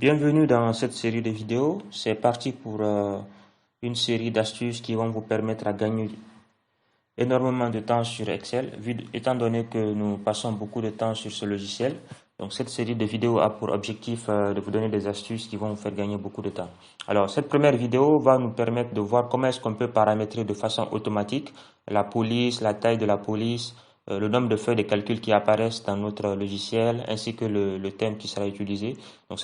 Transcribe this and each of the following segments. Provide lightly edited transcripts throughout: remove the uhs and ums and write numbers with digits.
Bienvenue dans cette série de vidéos. C'est parti pour une série d'astuces qui vont vous permettre à gagner énormément de temps sur Excel, étant donné que nous passons beaucoup de temps sur ce logiciel. Donc cette série de vidéos a pour objectif de vous donner des astuces qui vont vous faire gagner beaucoup de temps. Alors cette première vidéo va nous permettre de voir comment est-ce qu'on peut paramétrer de façon automatique la police, la taille de la police, le nombre de feuilles de calcul qui apparaissent dans notre logiciel, ainsi que le thème qui sera utilisé. Donc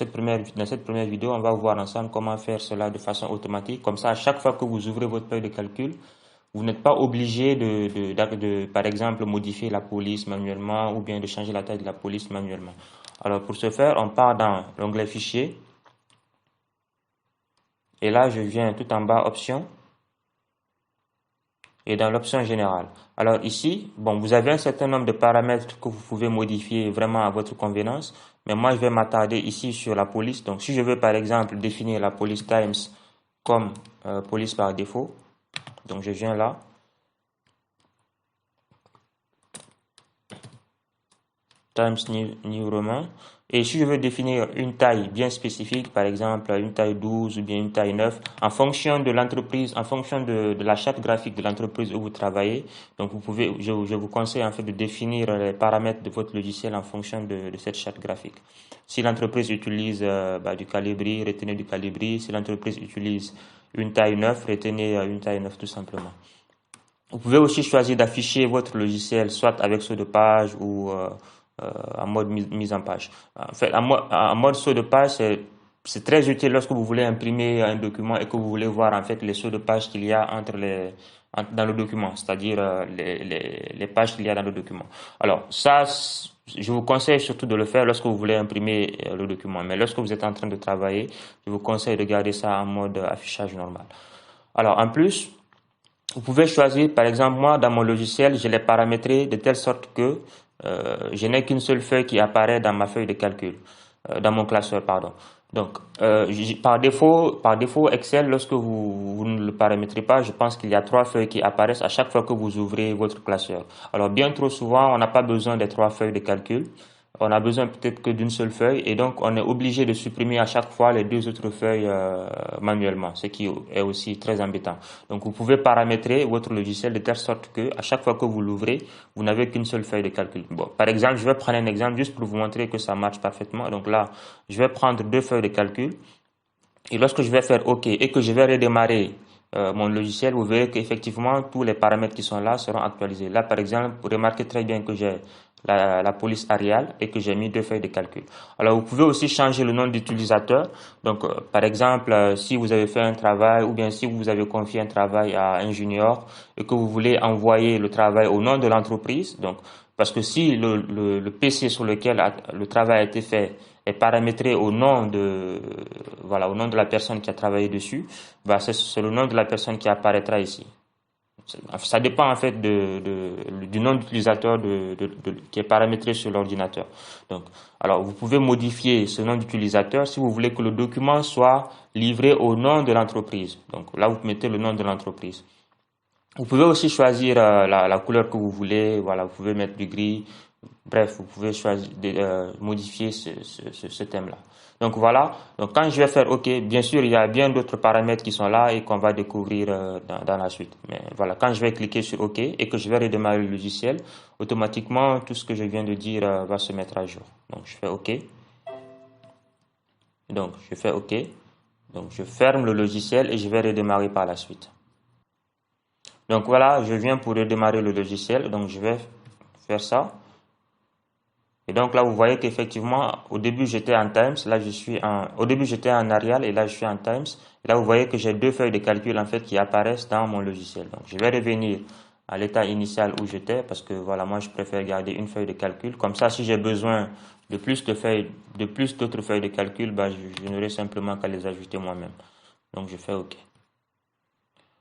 dans cette première vidéo, on va voir ensemble comment faire cela de façon automatique. Comme ça, à chaque fois que vous ouvrez votre feuille de calcul, vous n'êtes pas obligé par exemple, modifier la police manuellement ou bien de changer la taille de la police manuellement. Alors, pour ce faire, on part dans l'onglet Fichier. Et là, je viens tout en bas, Options. Et dans l'option générale. Alors ici, bon, vous avez un certain nombre de paramètres que vous pouvez modifier vraiment à votre convenance. Mais moi, je vais m'attarder ici sur la police. Donc, si je veux, par exemple, définir la police times comme police par défaut, donc je viens là. Times new roman. Et si je veux définir une taille bien spécifique, par exemple une taille 12 ou bien une taille 9, en fonction de l'entreprise, en fonction de la charte graphique de l'entreprise où vous travaillez, donc je vous conseille en fait de définir les paramètres de votre logiciel en fonction de cette charte graphique. Si l'entreprise utilise du Calibri, retenez du Calibri. Si l'entreprise utilise une taille 9, retenez une taille 9 tout simplement. Vous pouvez aussi choisir d'afficher votre logiciel soit avec saut de page ou en mode mise en page. En fait, en mode saut de page, c'est très utile lorsque vous voulez imprimer un document et que vous voulez voir en fait les sauts de page qu'il y a dans le document, c'est-à-dire les pages qu'il y a dans le document. Alors ça, je vous conseille surtout de le faire lorsque vous voulez imprimer le document, mais lorsque vous êtes en train de travailler, je vous conseille de garder ça en mode affichage normal. Alors en plus, vous pouvez choisir, par exemple, moi dans mon logiciel, je l'ai paramétré de telle sorte que je n'ai qu'une seule feuille qui apparaît dans ma feuille de calcul, dans mon classeur, pardon. Donc, par défaut, Excel, lorsque vous ne le paramétrez pas, je pense qu'il y a 3 feuilles qui apparaissent à chaque fois que vous ouvrez votre classeur. Alors, bien trop souvent, on n'a pas besoin des 3 feuilles de calcul. On a besoin peut-être que d'une seule feuille et donc on est obligé de supprimer à chaque fois les 2 autres feuilles manuellement, ce qui est aussi très embêtant. Donc vous pouvez paramétrer votre logiciel de telle sorte que à chaque fois que vous l'ouvrez, vous n'avez qu'une seule feuille de calcul. Bon, par exemple, je vais prendre un exemple juste pour vous montrer que ça marche parfaitement. Donc là, je vais prendre 2 feuilles de calcul et lorsque je vais faire OK et que je vais redémarrer mon logiciel, vous verrez qu'effectivement tous les paramètres qui sont là seront actualisés. Là, par exemple, vous remarquez très bien que j'ai la police Arial et que j'ai mis 2 feuilles de calcul. Alors, vous pouvez aussi changer le nom d'utilisateur. Donc, par exemple, si vous avez fait un travail ou bien si vous avez confié un travail à un junior et que vous voulez envoyer le travail au nom de l'entreprise, donc parce que si le PC sur lequel le travail a été fait est paramétré au nom de la personne qui a travaillé dessus, c'est le nom de la personne qui apparaîtra ici. Ça dépend en fait du nom d'utilisateur qui est paramétré sur l'ordinateur. Donc, alors vous pouvez modifier ce nom d'utilisateur si vous voulez que le document soit livré au nom de l'entreprise. Donc là, vous mettez le nom de l'entreprise. Vous pouvez aussi choisir la couleur que vous voulez. Voilà, vous pouvez mettre du gris. Bref, vous pouvez choisir modifier ce thème-là. Donc voilà, donc quand je vais faire OK, bien sûr, il y a bien d'autres paramètres qui sont là et qu'on va découvrir dans la suite. Mais voilà, quand je vais cliquer sur OK et que je vais redémarrer le logiciel, automatiquement, tout ce que je viens de dire va se mettre à jour. Donc je fais OK. Donc je fais OK. Donc je ferme le logiciel et je vais redémarrer par la suite. Donc voilà, je viens pour redémarrer le logiciel. Donc je vais faire ça. Et donc là, vous voyez qu'effectivement, au début, j'étais en Times. Là, au début, j'étais en Arial et là, je suis en Times. Et là, vous voyez que j'ai 2 feuilles de calcul, en fait, qui apparaissent dans mon logiciel. Donc, je vais revenir à l'état initial où j'étais parce que, voilà, moi, je préfère garder une feuille de calcul. Comme ça, si j'ai besoin de plus d'autres feuilles de calcul, je n'aurai simplement qu'à les ajouter moi-même. Donc, je fais OK.